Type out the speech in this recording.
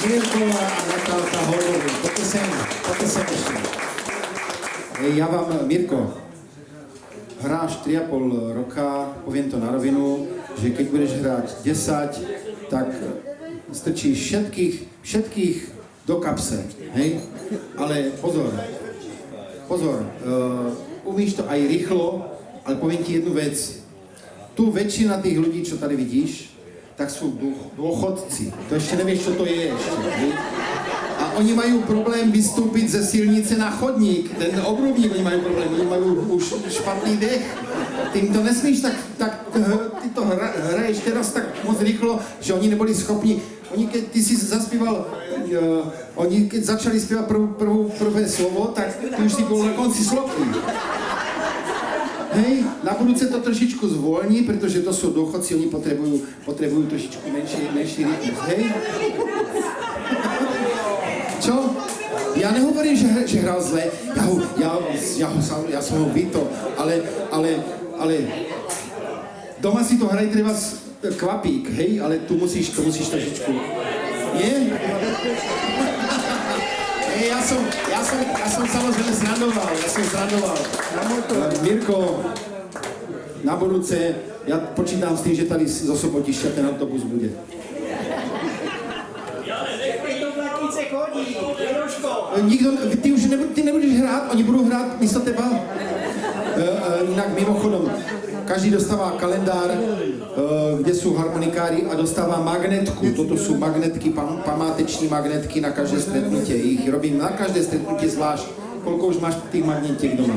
Mirková a Natálka Holová. Poďte sem ešte. Ja vám, Mirko, hráš 3,5 roka, poviem to na rovinu, že keď budeš hrať 10, tak strčíš všetkých do kapse, hej? Ale pozor, umíš to aj rýchlo, ale poviem ti jednu vec. Tu väčšina tých ľudí, čo tady vidíš, tak sú dôchodci. To ešte nevieš, čo to je ešte. Hej? A oni majú problém vystúpiť ze silnice na chodník. Ten obrubník oni majú problém, oni majú už špatný dech. Ty im to nesmíš tak ty to hraješ teraz tak moc rýchlo, že oni neboli schopní. Oni keď ty si zaspíval, oni keď začali spievať prvé slovo, tak ty už si bol na konci sloky. Hej, na budúce to trošičku zvolní, pretože to sú dôchodci, oni potrebujú trošičku menší rytmus, hej? Čo? Ja nehovorím, že hral zle, ja som ho byto, ale doma si to hraj treba kvapík, hej, ale tu musíš trošičku, nie? Ja som samozrejme zradoval. Mirko, na budúce, ja počítam s tým, že tady zo Sobotišťa ten autobus bude. Ty nebudeš hrát, oni budú hrát místo teba. Inak mimochodom, každý dostáva kalendár, kde sú harmonikári a dostáva magnetku. Toto sú magnetky, památeční magnetky na každé stretnutie. Ich robím na každé stretnutie zvlášť. Koľko už máš tých magnetiek doma?